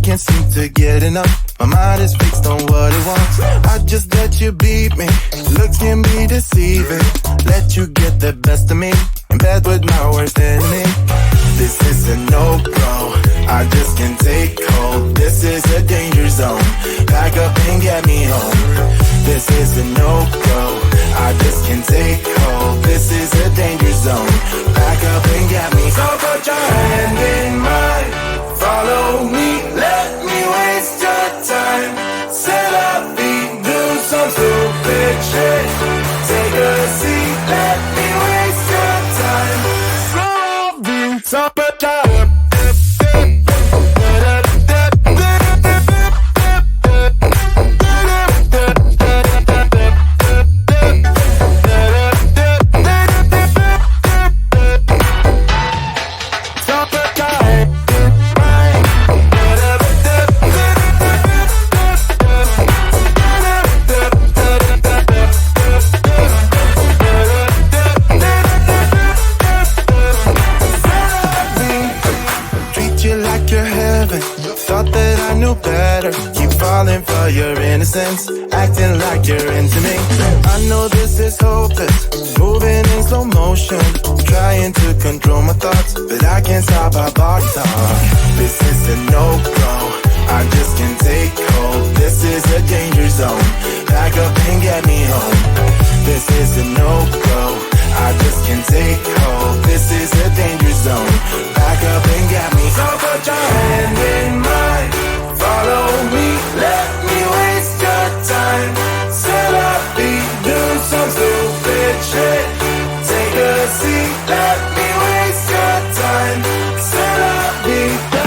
can't seem to get enough. My mind is fixed on what it wants. I just let you beat me. Looks can be deceiving. Let you get the best of me. In bed with my worst enemy. This is a no-go. I just can't take hold. This is a danger zone. Back up and get me home. This is a no-go. I just can't take hold. This is a danger zone. Back up and get me. So put your hand in mine. Follow me. Let me waste your time. Set up feet. Do some stupid shit. Take a seat. Let me waste your time. So put your your innocence, acting like you're into me. I know this is hopeless, moving in slow motion, trying to control my thoughts, but I can't stop our body talk. This is a no-go, I just can't take hold. This is a danger zone, back up and get me home. This is a no-go, I just can't take hold. This is a danger zone, back up and get me. So put your hand in mine, follow me, let me waste your time. Set up feet, do some stupid shit. Take a seat, let me waste your time. Set up feet.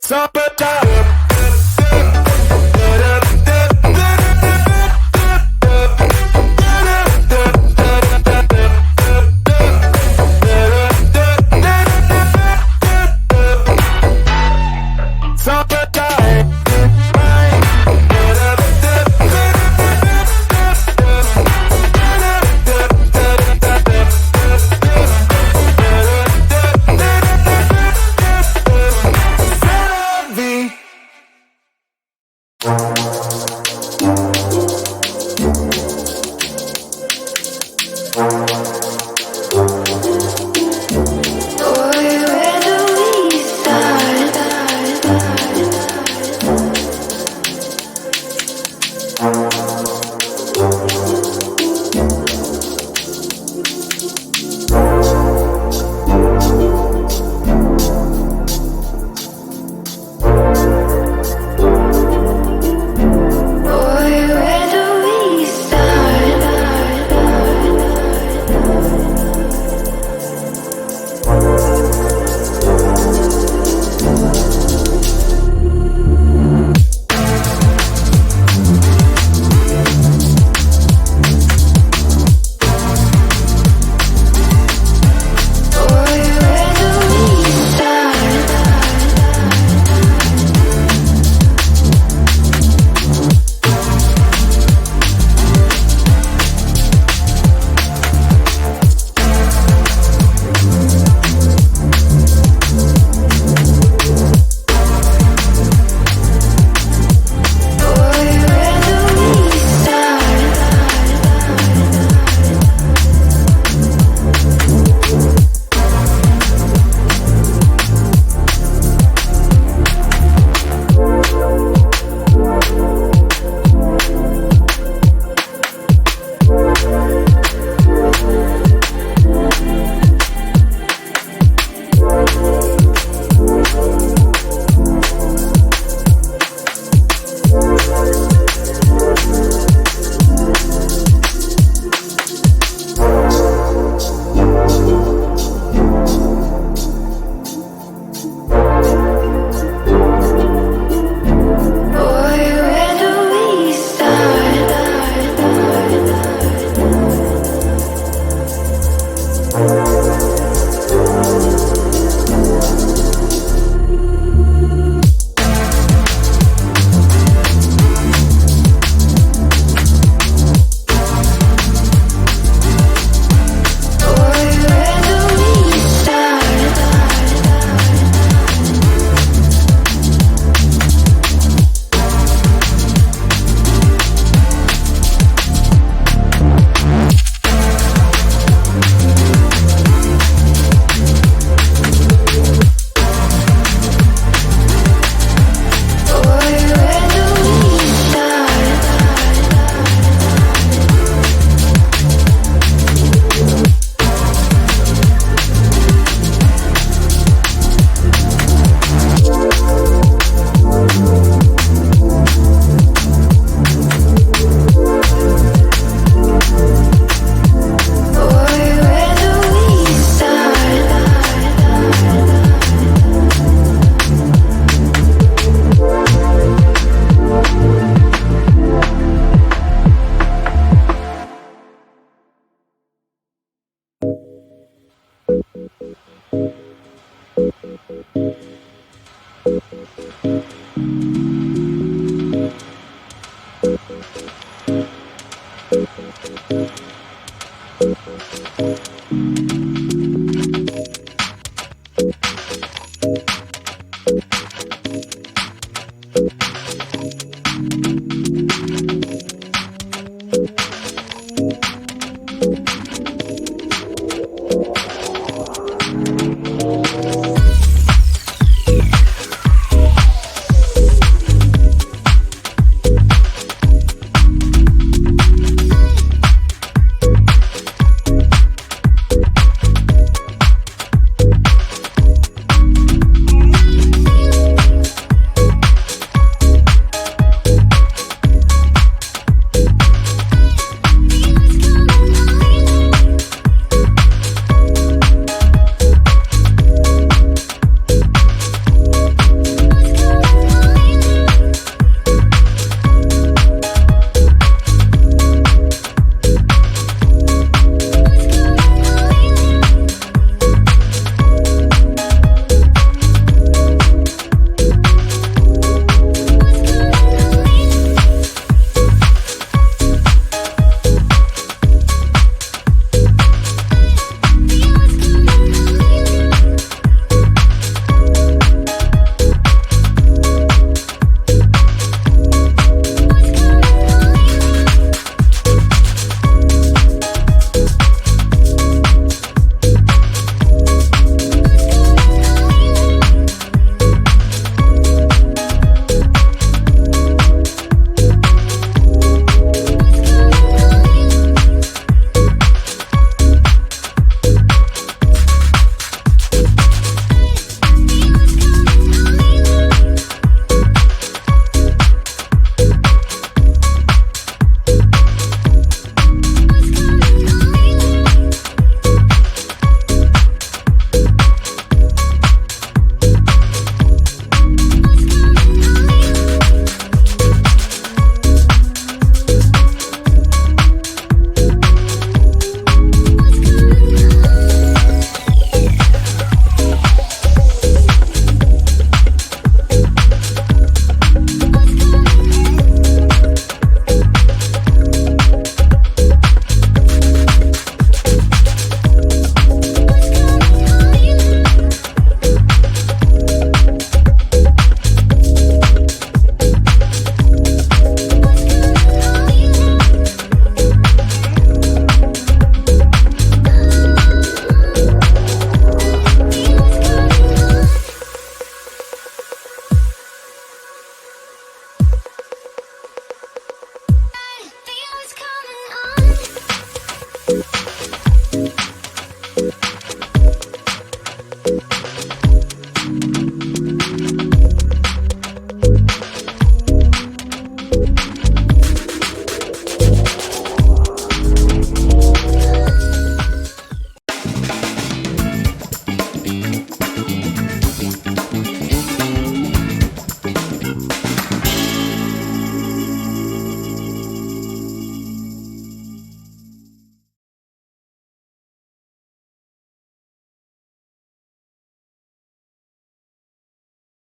Summertime. Summertime.